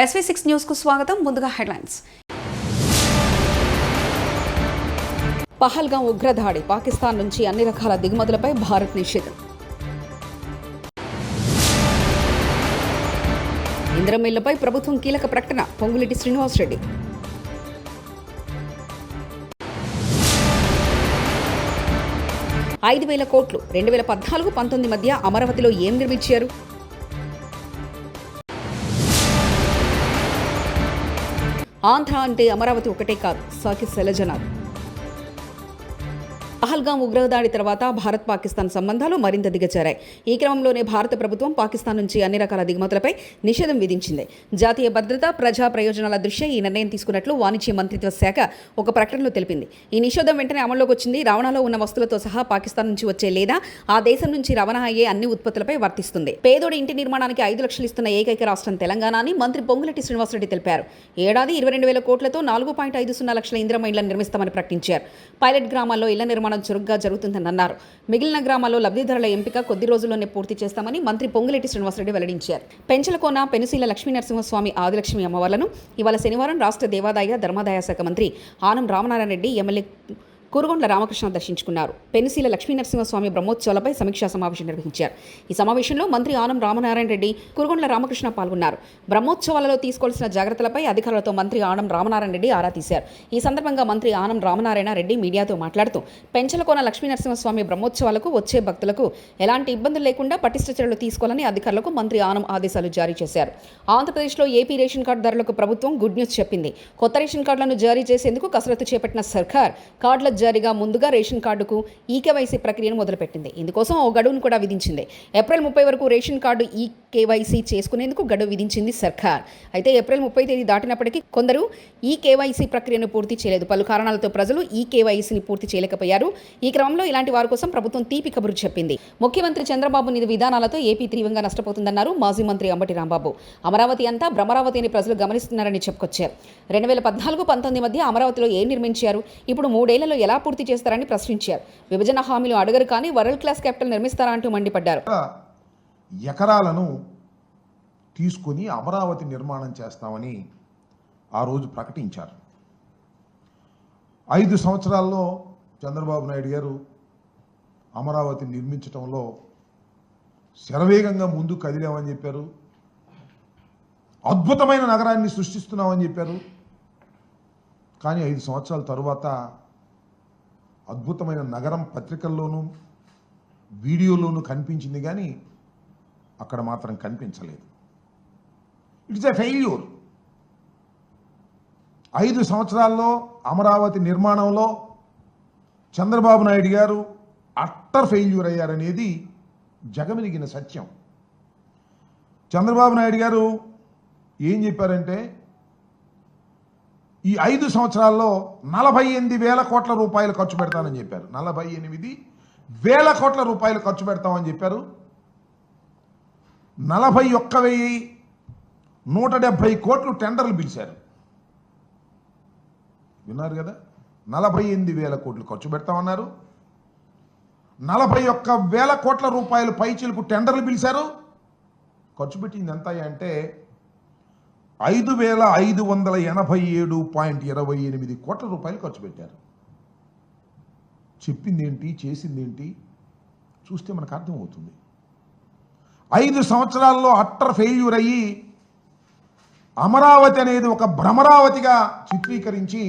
SV6 news కు స్వాగతం. ముందుగా హెడ్లైన్స్. పహల్గాం ఉగ్రదాడి, పాకిస్తాన్ నుంచి అన్ని రకాల దిగుమతులపై భారత్ నిషేధం. ఇంధనం మిల్లుపై ప్రభుత్వం కీలక ప్రకటన, పొంగులేటి శ్రీనివాసరెడ్డి. $5,000 కోట్లు 2014-19 మధ్య అమరావతిలో ఏం నిర్మించారు? ఆంధ్ర అంటే అమరావతి ఒకటే కాదు, సాకి శైలజనాథ్. పహల్గాం ఉగ్రదాడి తర్వాత భారత్ పాకిస్తాన్ సంబంధాలు మరింత దిగజారాయి. ఈ క్రమంలోనే భారత ప్రభుత్వం పాకిస్తాన్ నుంచి అన్ని రకాల దిగుమతులపై నిషేధం విధించింది. జాతీయ భద్రత, ప్రజా ప్రయోజనాల దృష్ట్యా ఈ నిర్ణయం తీసుకున్నట్లు వాణిజ్య మంత్రిత్వ శాఖ ఒక ప్రకటనలో తెలిపింది. ఈ నిషేధం వెంటనే అమల్లోకి వచ్చింది. రవాణాలో ఉన్న వస్తువులతో సహా పాకిస్తాన్ నుంచి వచ్చే లేదా ఆ దేశం నుంచి రవాణా అయ్యే అన్ని ఉత్పత్తులపై వర్తిస్తుంది. పేదోడి ఇంటి నిర్మాణానికి 5 లక్షలు ఇస్తున్న ఏకైక రాష్ట్రం తెలంగాణ అని మంత్రి పొంగులేటి శ్రీనివాసరెడ్డి తెలిపారు. ఏడాది 22,000 కోట్లతో 4.50 లక్షల ఇందిరమ్మ ఇళ్లను నిర్మిస్తామని ప్రకటించారు. పైలట్ గ్రామాల్లో ఇళ్ల నిర్మాణం చురుగ్గా జరుగుతుందని అన్నారు. మిగిలిన గ్రామాల్లో లబ్ధిదారుల ఎంపిక కొద్ది రోజుల్లోనే పూర్తి చేస్తామని మంత్రి పొంగులేటి శ్రీనివాసరెడ్డి వెల్లడించారు. పెంచలకోన పెనుసీల లక్ష్మీనరసింహస్వామి ఆదిలక్ష్మి అమ్మవార్లను ఇవాళ శనివారం రాష్ట్ర దేవాదాయ ధర్మాదాయ శాఖ మంత్రి ఆనం రామనారాయణ రెడ్డి ఎమ్మెల్యే కురుగొండ్ల రామకృష్ణ దర్శించుకున్నారు. పెనుసీల లక్ష్మీనరసింహస్వామి బ్రహ్మోత్సవాలపై సమీక్షా సమావేశం నిర్వహించారు. ఈ సమావేశంలో మంత్రి ఆనం రామనారాయణ రెడ్డి, కురుగొండ్ల రామకృష్ణ పాల్గొన్నారు. బ్రహ్మోత్సవాలలో తీసుకోవాల్సిన జాగ్రత్తలపై అధికారులతో మంత్రి ఆనం రామనారాయణ రెడ్డి ఆరా తీశారు. ఈ సందర్భంగా మంత్రి ఆనం రామనారాయణ రెడ్డి మీడియాతో మాట్లాడుతూ పెంచలకోన లక్ష్మీనరసింహస్వామి బ్రహ్మోత్సవాలకు వచ్చే భక్తులకు ఎలాంటి ఇబ్బందులు లేకుండా పటిష్ట చర్యలు తీసుకోవాలని అధికారులకు మంత్రి ఆనం ఆదేశాలు జారీ చేశారు. ఆంధ్రప్రదేశ్లో ఏపీ రేషన్ కార్డుదారులకు ప్రభుత్వం గుడ్ న్యూస్ చెప్పింది. కొత్త రేషన్ కార్డులను జారీ చేసేందుకు కసరత్తు చేపట్టిన సర్కార్ కార్డుల జారీగా ముందుగా రేషన్ కార్డుకు ఈకేవైసీ ప్రక్రియను మొదలుపెట్టింది. ఇందుకోసం ఓ గడువును కూడా విధించింది. ఏప్రిల్ 30 వరకు రేషన్ కార్డు ఈకేవైసీ చేసుకునేందుకు గడువు విధించింది సర్కార్. అయితే ఏప్రిల్ 30 తేదీ దాటినప్పటికీ కొందరు ఈకేవైసీ ప్రక్రియను పూర్తి చేయలేదు. పలు కారణాలతో ప్రజలు ఈకేవైసీని పూర్తి చేయలేకపోయారు. ఈ క్రమంలో ఇలాంటి వారి కోసం ప్రభుత్వం తీపి కబురు చెప్పింది. ముఖ్యమంత్రి చంద్రబాబు విధానాలతో ఏపీ తీవ్రంగా నష్టపోతుందన్నారు మాజీ మంత్రి అంబటి రాంబాబు. అమరావతి అంతా భ్రమరావతి అని ప్రజలు గమనిస్తున్నారని చెప్పుకొచ్చారు. 2014-19 మధ్య అమరావతిలో ఏం నిర్మించారు? ఇప్పుడు 3 ఏళ్లలో ఎలా పూర్తి చేస్తారని ప్రశ్నించారు. విభజన హామీలు అడగరు కానీ వరల్డ్ క్లాస్ క్యాపిటల్ నిర్మిస్తారా అంటూ మండిపడ్డారు. ఎకరాలను తీసుకుని అమరావతి నిర్మాణం చేస్తామని ఆ రోజు ప్రకటించారు. 5 సంవత్సరాల్లో చంద్రబాబు నాయుడు గారు అమరావతి నిర్మించడంలో శరవేగంగా ముందుకు కదిలామని చెప్పారు. అద్భుతమైన నగరాన్ని సృష్టిస్తున్నామని చెప్పారు. కానీ 5 సంవత్సరాల తరువాత అద్భుతమైన నగరం పత్రికల్లోనూ వీడియోలోనూ కనిపించింది కానీ అక్కడ మాత్రం కనిపించలేదు. It's a failure. 5 సంవత్సరాల్లో అమరావతి నిర్మాణంలో చంద్రబాబు నాయుడు గారు అట్టర్ ఫెయిల్యూర్ అయ్యారనేది జగమెరిగిన సత్యం. చంద్రబాబు నాయుడు గారు ఏం చెప్పారంటే ఈ 5 సంవత్సరాల్లో 48,000 కోట్ల రూపాయలు ఖర్చు పెడతానని చెప్పారు. 48,000 కోట్ల రూపాయలు ఖర్చు పెడతామని చెప్పారు. 41,170 కోట్లు టెండర్లు పిలిచారు. విన్నారు కదా, 48,000 కోట్లు ఖర్చు పెడతామన్నారు. 41,000 కోట్ల రూపాయలు పైచీలకు టెండర్లు పిలిచారు. ఖర్చు పెట్టింది ఎంత అంటే 5,587.28 కోట్ల రూపాయలు ఖర్చు పెట్టారు. చెప్పింది ఏంటి, చేసింది ఏంటి చూస్తే మనకు అర్థమవుతుంది. 5 సంవత్సరాల్లో అట్టర్ ఫెయిల్యూర్ అయ్యి అమరావతి అనేది ఒక భ్రమరావతిగా చిత్రీకరించి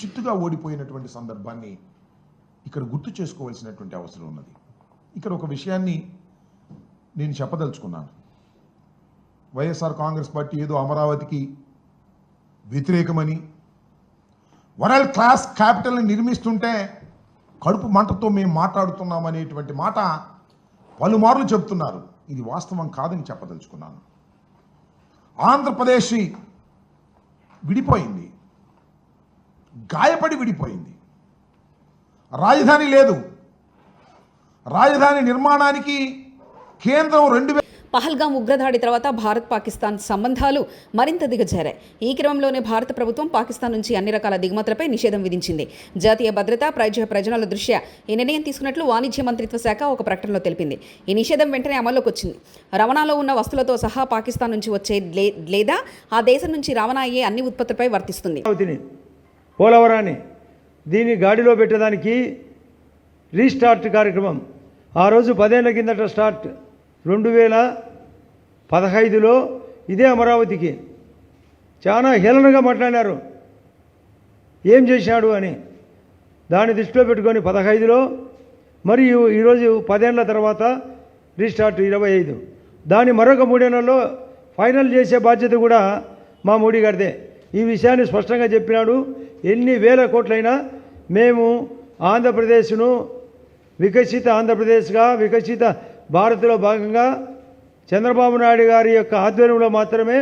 చిత్తుగా ఓడిపోయినటువంటి సందర్భాన్ని ఇక్కడ గుర్తు చేసుకోవాల్సినటువంటి అవసరం ఉన్నది. ఇక్కడ ఒక విషయాన్ని నేను చెప్పదలుచుకున్నాను. వైఎస్ఆర్ కాంగ్రెస్ పార్టీ ఏదో అమరావతికి వ్యతిరేకమని, వరల్డ్ క్లాస్ క్యాపిటల్ని నిర్మిస్తుంటే కడుపు మంటతో మేము మాట్లాడుతున్నామనేటువంటి మాట పలుమార్లు చెబుతున్నారు. ఇది వాస్తవం కాదని చెప్పదలుచుకున్నాను. ఆంధ్రప్రదేశ్ విడిపోయింది, గాయపడి విడిపోయింది. రాజధాని లేదు. రాజధాని నిర్మాణానికి కేంద్రం పహల్గాం ఉగ్రదాడి తర్వాత భారత్ పాకిస్తాన్ సంబంధాలు మరింత దిగజారాయి. ఈ క్రమంలోనే భారత ప్రభుత్వం పాకిస్తాన్ నుంచి అన్ని రకాల దిగుమతులపై నిషేధం విధించింది. జాతీయ భద్రత, ప్రయోజనాల దృష్ట్యా ఈ నిర్ణయం తీసుకున్నట్లు వాణిజ్య మంత్రిత్వ శాఖ ఒక ప్రకటనలో తెలిపింది. ఈ నిషేధం వెంటనే అమల్లోకి వచ్చింది. రవాణాలో ఉన్న వస్తువులతో సహా పాకిస్తాన్ నుంచి వచ్చే లేదా ఆ దేశం నుంచి రవాణా అయ్యే అన్ని ఉత్పత్తులపై వర్తిస్తుంది. పోలవరాన్ని దీన్ని గాడిలో పెట్టడానికి రీస్టార్ట్ కార్యక్రమం ఆ రోజు 10 ఏళ్ల కిందట స్టార్ట్ 2015లో ఇదే అమరావతికి చాలా హేళనగా మాట్లాడారు. ఏం చేశాడు అని దాన్ని దృష్టిలో పెట్టుకొని 15లో మరియు ఈరోజు 10 ఏళ్ల తర్వాత రీస్టార్ట్ 25. దాన్ని మరొక 3 నెలల్లో ఫైనల్ చేసే బాధ్యత కూడా మా మోడీ గారిదే. ఈ విషయాన్ని స్పష్టంగా చెప్పినాడు. ఎన్ని వేల కోట్లైనా మేము ఆంధ్రప్రదేశ్ను వికసిత ఆంధ్రప్రదేశ్గా, వికసిత భారత్లో భాగంగా చంద్రబాబు నాయుడు గారి యొక్క ఆధ్వర్యంలో మాత్రమే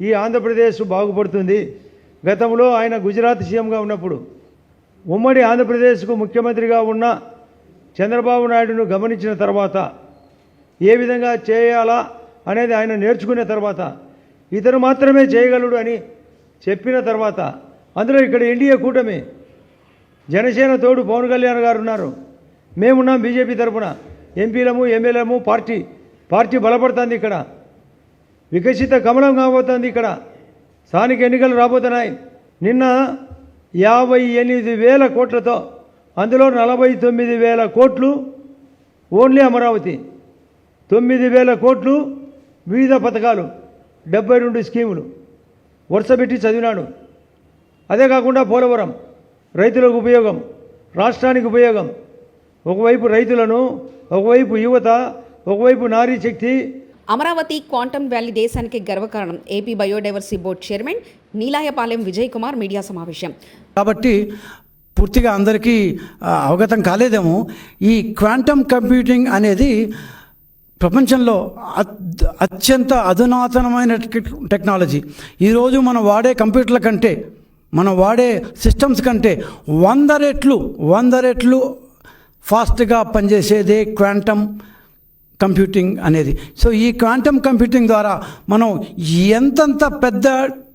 ఈ ఆంధ్రప్రదేశ్ బాగుపడుతుంది. గతంలో ఆయన గుజరాత్ సీఎంగా ఉన్నప్పుడు ఉమ్మడి ఆంధ్రప్రదేశ్కు ముఖ్యమంత్రిగా ఉన్న చంద్రబాబు నాయుడును గమనించిన తర్వాత ఏ విధంగా చేయాలా అనేది ఆయన నేర్చుకున్న తర్వాత ఇతను మాత్రమే చేయగలడు అని చెప్పిన తర్వాత అందులో ఇక్కడ ఎన్డీఏ కూటమి జనసేన తోడు పవన్ కళ్యాణ్ గారు ఉన్నారు. మేమున్నాం బీజేపీ తరఫున ఎంపీలము ఎమ్మెల్యేలము పార్టీ బలపడుతుంది. ఇక్కడ వికసిత కమలం కాబోతుంది. ఇక్కడ స్థానిక ఎన్నికలు రాబోతున్నాయి. నిన్న 58,000 కోట్లతో అందులో 49,000 కోట్లు ఓన్లీ అమరావతి, 9,000 కోట్లు వివిధ పథకాలు, 72 స్కీములు వరుసపెట్టి చదివినాడు. అదే కాకుండా పోలవరం రైతులకు ఉపయోగం, రాష్ట్రానికి ఉపయోగం. ఒకవైపు రైతులను, ఒకవైపు యువత, ఒకవైపు నారీ శక్తి. అమరావతి క్వాంటమ్ వ్యాలీ దేశానికి గర్వకారణం. AP biodiversity board chairman Neelayapalem Vijay Kumar media సమావేశం. కాబట్టి పూర్తిగా అందరికీ అవగతం కాలేదేమో, ఈ క్వాంటమ్ కంప్యూటింగ్ అనేది ప్రపంచంలో అత్యంత అధునాతనమైన టెక్నాలజీ. ఈరోజు మనం వాడే కంప్యూటర్ల కంటే, మనం వాడే సిస్టమ్స్ కంటే 100 రెట్లు ఫాస్ట్గా పనిచేసేదే క్వాంటమ్ కంప్యూటింగ్ అనేది. సో ఈ క్వాంటమ్ కంప్యూటింగ్ ద్వారా మనం ఎంతంత పెద్ద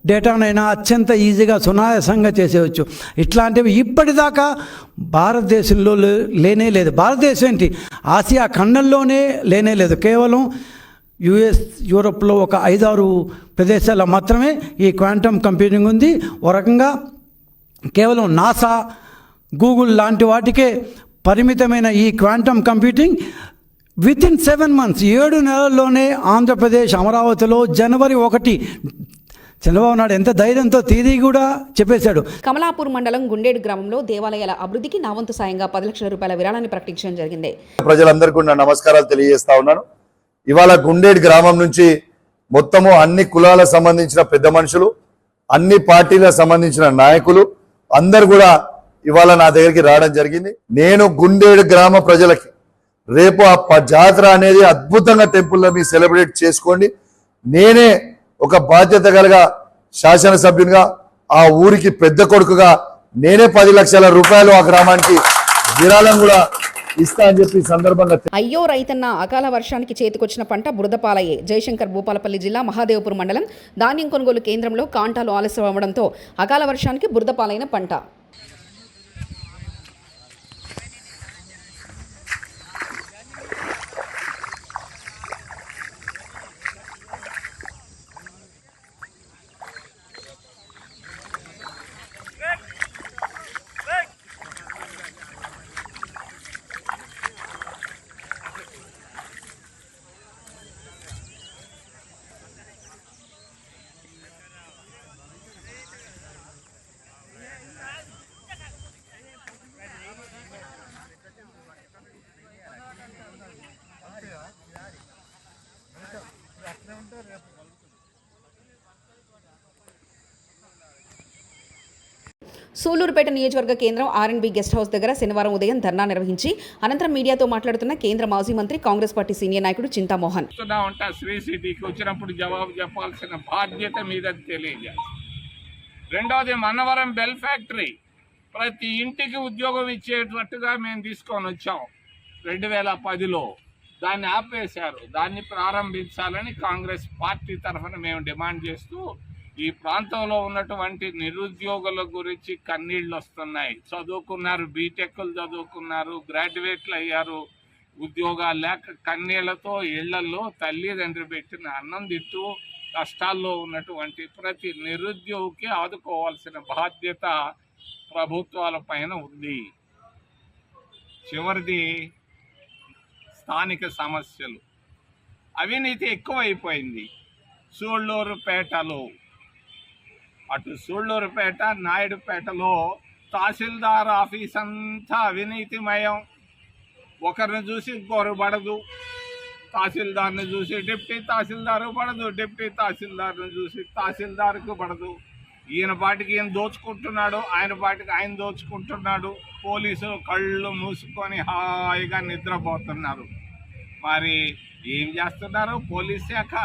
డేటానైనా అత్యంత ఈజీగా సునాయాసంగా చేసేవచ్చు. ఇట్లాంటివి ఇప్పటిదాకా భారతదేశంలో లేనే లేదు. భారతదేశం ఏంటి, ఆసియా ఖండంలోనే లేనే లేదు. కేవలం యుఎస్, యూరోప్లో ఒక 5-6 ప్రదేశాల్లో మాత్రమే ఈ క్వాంటమ్ కంప్యూటింగ్ ఉంది. ఓ రకంగా కేవలం నాసా, గూగుల్ లాంటి వాటికే పరిమితమైన ఈ క్వాంటమ్ కంప్యూటింగ్ వితిన్ 7 months 7 నెలల్లోనే ఆంధ్రప్రదేశ్ అమరావతిలో జనవరి 1 చంద్రబాబు నాయుడు ఎంత ధైర్యంతో తేదీ కూడా చెప్పేశాడు. కమలాపూర్ మండలం గుండేడు గ్రామంలో దేవాలయాల అభివృద్ధికి నా వంతు సాయంగా 10 లక్షల రూపాయల విరాళాన్ని ప్రకటించడం జరిగింది. ప్రజలందరికీ నా నమస్కారాలు తెలియజేస్తా ఉన్నాను. ఇవాళ గుండేడు గ్రామం నుంచి మొత్తము అన్ని కులాలకు సంబంధించిన పెద్ద మనుషులు, అన్ని పార్టీలకు సంబంధించిన నాయకులు అందరు కూడా ఇవాళ నా దగ్గరికి రావడం జరిగింది. నేను గుండేడు గ్రామ ప్రజలకి రేపు ఆ జాతర అనేది అద్భుతంగా టెంపుల్లో మీరు సెలబ్రేట్ చేసుకోండి. నేనే ఒక బాధ్యత కలిగా శాసనసభ్యునిగా, ఆ ఊరికి పెద్ద కొడుకుగా నేనే 10 లక్షల రూపాయలు ఆ గ్రామానికి విరాళం కూడా ఇస్తా అని చెప్పి సందర్భంగా. అయ్యో రైతన్న, అకాల వర్షానికి చేతికొచ్చిన పంట బురదపాలయ్యే. జయశంకర్ భూపాలపల్లి జిల్లా మహాదేవపూర్ మండలం ధాన్యం కొనుగోలు కేంద్రంలో కాంటాలు ఆలస్యం అవ్వడంతో అకాల వర్షానికి బురదపాలైన పంట. సూళ్లూరుపేట నియోజకవర్గ కేంద్రం ఆర్ఎండ్బి గెస్ట్ హౌస్ దగ్గర శనివారం ఉదయం ధర్నా నిర్వహించి అనంతరం మీడియాతో మాట్లాడుతున్న కేంద్ర మాజీ మంత్రి, కాంగ్రెస్ పార్టీ సీనియర్ నాయకుడు చింతామోహన్. శ్రీ సిటీకి వచ్చినప్పుడు జవాబు చెప్పాల్సిన బాధ్యత మీద తెలియజేస్తాం. రెండవది, మనవరం బెల్ ఫ్యాక్టరీ ప్రతి ఇంటికి ఉద్యోగం ఇచ్చేటట్టుగా మేము తీసుకొని వచ్చాం 2010లో. దాన్ని ఆపేశారు. దాన్ని ప్రారంభించాలని కాంగ్రెస్ పార్టీ తరఫున మేము డిమాండ్ చేస్తూ ఈ ప్రాంతంలో ఉన్నటువంటి నిరుద్యోగుల గురించి కన్నీళ్ళు వస్తున్నాయి. చదువుకున్నారు, బీటెక్లు చదువుకున్నారు, గ్రాడ్యుయేట్లు అయ్యారు, ఉద్యోగాలు లేక కన్నీళ్లతో ఇళ్లలో తల్లిదండ్రి పెట్టిన అన్నం తింటూ కష్టాల్లో ఉన్నటువంటి ప్రతి నిరుద్యోగికి ఆదుకోవాల్సిన బాధ్యత ప్రభుత్వాల పైన ఉంది. చివరిది స్థానిక సమస్యలు. అవినీతి ఎక్కువైపోయింది. సూళ్ళూరుపేటలో అటు సూళ్ళూరుపేట, నాయుడుపేటలో తహసీల్దార్ ఆఫీస్ అంతా అవినీతిమయం. ఒకరిని చూసి ఇంకొకరు పడదు, తహసీల్దార్ని చూసి డిప్టీ తహసీల్దారు పడదు, డిప్టీ తహసీల్దార్ని చూసి తహసీల్దార్కు పడదు. ఈయన పాటికి ఈయన దోచుకుంటున్నాడు, ఆయన పాటికి ఆయన దోచుకుంటున్నాడు. పోలీసులు కళ్ళు మూసుకొని హాయిగా నిద్రపోతున్నారు. మరి ఏం చేస్తున్నారు? పోలీస్ శాఖ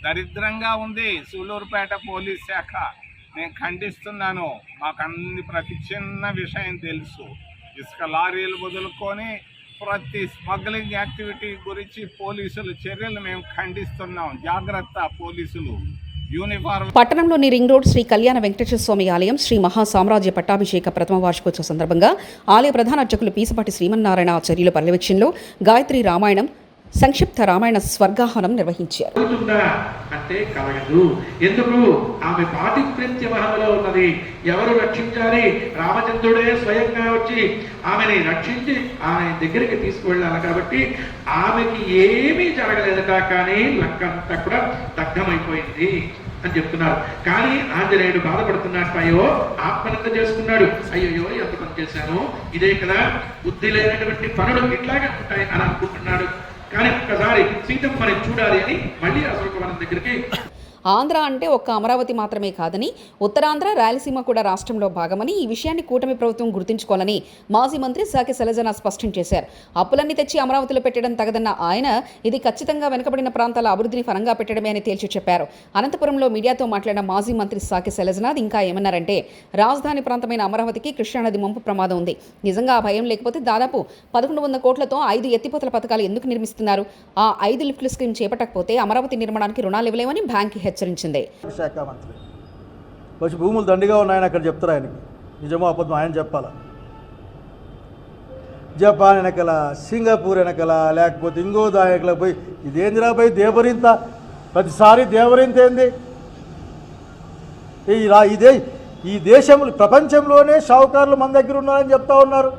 దరిద్రంగా ఉంది. సూళ్ళూరుపేట పోలీస్ శాఖ నేను ఖండిస్తున్నాను. మాకు అన్ని ప్రతి చిన్న విషయం తెలుసు. ఇసుక లారీలు మొదలుకొని ప్రతి స్మగ్లింగ్ యాక్టివిటీ గురించి పోలీసుల చర్యలు మేము ఖండిస్తున్నాం. జాగ్రత్త పోలీసులు. యూనిఫార్మ్. పట్టణంలోని రింగ్ రోడ్ శ్రీ కళ్యాణ వెంకటేశ్వర స్వామి ఆలయం శ్రీ మహాసామ్రాజ్య పట్టాభిషేక ప్రథమ వార్షికోత్సవ సందర్భంగా ఆలయ ప్రధాన అర్చకులు పీసపాటి శ్రీమన్నారాయణ ఆచార్యుల పర్యవేక్షణలో గాయత్రి రామాయణం, సంక్షిప్త రామాయణ స్వర్గాహనం నిర్వహించారు. అంటే కలగదు. ఎందుకు? ఆమె పాతిప్రత్యవహంలో ఉన్నది. ఎవరు రక్షించాలి? రామచంద్రుడే స్వయంగా వచ్చి ఆమెని రక్షించి ఆమె దగ్గరికి తీసుకువెళ్ళాలి. కాబట్టి ఆమెకి ఏమీ జరగలేదట, కానీ లంకంతా కూడా దగ్ధమైపోయింది అని చెప్తున్నారు. కానీ ఆంజనేయుడు బాధపడుతున్నట్టు, అయ్యో ఆత్మనంత చేసుకున్నాడు. అయ్యో ఎంత పని చేశాను, ఇదే కదా బుద్ధి లేనటువంటి పనులు ఇట్లాగే ఉంటాయి అని అనుకుంటున్నాడు. కానీ ఒక్కసారి సీతమ్మని చూడాలి అని మళ్ళీ అశోకవనం దగ్గరికి. ఆంధ్ర అంటే ఒక్క అమరావతి మాత్రమే కాదని, ఉత్తరాంధ్ర, రాయలసీమ కూడా రాష్ట్రంలో భాగమని, ఈ విషయాన్ని కూటమి ప్రభుత్వం గుర్తుంచుకోవాలని మాజీ మంత్రి సాకి శైలజన స్పష్టం చేశారు. అప్పులన్నీ తెచ్చి అమరావతిలో పెట్టడం తగదన్న ఆయన, ఇది ఖచ్చితంగా వెనుకబడిన ప్రాంతాల అభివృద్ధిని ఫలంగా పెట్టడమే అని తేల్చి చెప్పారు. అనంతపురంలో మీడియాతో మాట్లాడిన మాజీ మంత్రి సాకి శైలజన ఇంకా ఏమన్నారంటే, రాజధాని ప్రాంతమైన అమరావతికి కృష్ణానది ముంపు ప్రమాదం ఉంది. నిజంగా ఆ భయం లేకపోతే దాదాపు 1100 కోట్లతో 5 ఎత్తిపోతల పథకాలు ఎందుకు నిర్మిస్తున్నారు? ఆ 5 లిఫ్ట్ల స్కీమ్ చేపట్టకపోతే అమరావతి నిర్మాణానికి రుణాలు ఇవ్వలేమని బ్యాంక్ హెచ్చరించింది. శాఖ మంత్రి వచ్చి భూములు దండిగా ఉన్నాయని అక్కడ చెప్తారు. ఆయనకి నిజమో అబద్ధం ఆయన చెప్పాలా? జపాన్ వెనకల, సింగపూర్ వెనకల, లేకపోతే ఇంకో దాయకల పోయి ఇదేందిరా పోయి దేవరింత, ప్రతిసారి దేవరింత ఏంది? ఇదే ఈ దేశంలో ప్రపంచంలోనే షావుకారులు మన దగ్గర ఉన్నారని చెప్తా ఉన్నారు.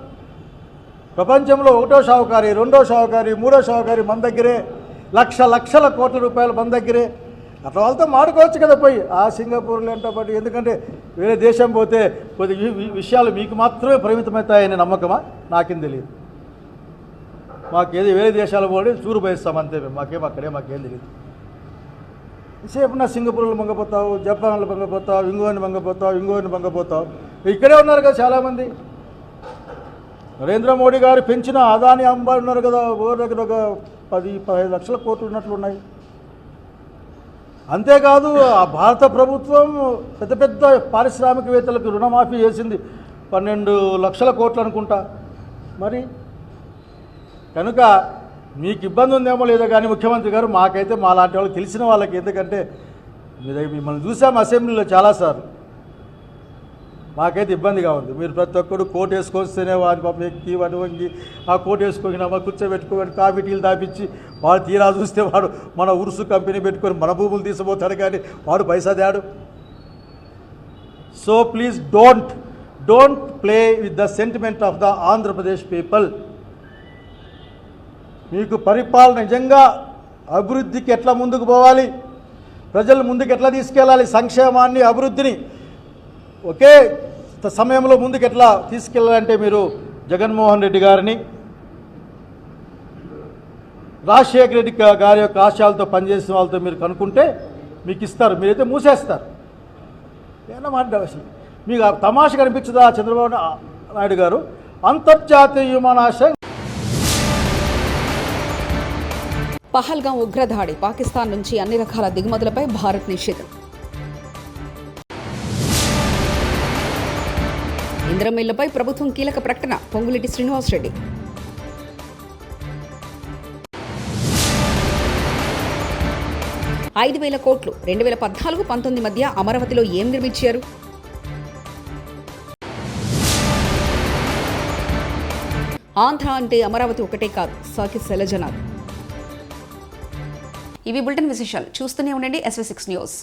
ప్రపంచంలో ఒకటో షావుకారి, రెండో షావుకారి, మూడో షావుకారి మన దగ్గరే, లక్షల కోట్ల రూపాయలు మన దగ్గరే. అట్లా వాళ్ళతో మాడుకోవచ్చు కదా పోయి ఆ సింగపూర్లో ఎంటబడి. ఎందుకంటే వేరే దేశం పోతే కొద్ది విషయాలు మీకు మాత్రమే పరిమితమవుతాయనే నమ్మకమా? నాకేం తెలియదు. మాకేది వేరే దేశాలు పోయి చూరు పోయిస్తాం అంతే. మాకేం తెలియదు. సేపు నా సింగపూర్లో మంగపోతావు, జపాన్లో మంగపోతావు, ఇంకోని మంగపోతావు. ఇక్కడే ఉన్నారు కదా చాలామంది. నరేంద్ర మోడీ గారు పెంచిన అదాని, అంబానీ ఉన్నారు కదా, ఓరి దగ్గర ఒక 10-15 లక్షల కోట్లు ఉన్నట్లున్నాయి. అంతేకాదు ఆ భారత ప్రభుత్వం పెద్ద పారిశ్రామికవేత్తలకు రుణమాఫీ చేసింది 12 లక్షల కోట్లు అనుకుంటా. మరి కనుక మీకు ఇబ్బంది ఉందేమో లేదో కానీ ముఖ్యమంత్రి గారు, మాకైతే మా లాంటి వాళ్ళకి తెలిసిన వాళ్ళకి, ఎందుకంటే మిమ్మల్ని చూసాం అసెంబ్లీలో చాలాసార్లు, మాకైతే ఇబ్బందిగా ఉంది. మీరు ప్రతి ఒక్కరు కోట్ వేసుకొస్తేనే వాడి పాపం ఎక్కి వాడి వంగి ఆ కోట్ వేసుకొని కూర్చోబెట్టుకొని కాఫీ టీలు దాపించి వాడు తీరా చూస్తే వాడు మన ఉరుసు కంపెనీ పెట్టుకొని మన భూములు తీసుకుపోతాడు, కానీ వాడు పైసా తేడు. So please don't play with the sentiment of the Andhra Pradesh people. మీకు పరిపాలన నిజంగా అభివృద్ధికి ఎట్లా ముందుకు పోవాలి, ప్రజలు ముందుకు ఎట్లా తీసుకెళ్ళాలి, సంక్షేమాన్ని అభివృద్ధిని ఒకే సమయంలో ముందుకు ఎట్లా తీసుకెళ్ళాలంటే మీరు జగన్మోహన్ రెడ్డి గారిని, రాజశేఖర రెడ్డి గారి యొక్క ఆశయాలతో పనిచేసిన వాళ్ళతో మీరు కనుక్కుంటే మీకు ఇస్తారు. మీరైతే మూసేస్తారు. ఏమన్నా మాట అసలు మీకు తమాష కనిపించదా? చంద్రబాబు నాయుడు గారు అంతర్జాతీయ విమానాశ్రయం. పహల్గాం ఉగ్రదాడి, పాకిస్తాన్ నుంచి అన్ని రకాల దిగుమతులపై భారత్ నిషేధం. ఇంద్రమిల్లపై ప్రభుత్వం కీలక ప్రకటన, పొంగులేటి శ్రీనివాసరెడ్డి. 5,000 కోట్లు 2014-19 మధ్య అమరావతిలో ఏం నిర్మించారు? ఆంధ్ర అంటే అమరావతి ఒకటే కాదు, సాకి శైలజనాథ్. ఇవి బులెటిన్ విశేషాలు. చూస్తూనే ఉండండి SV6 న్యూస్.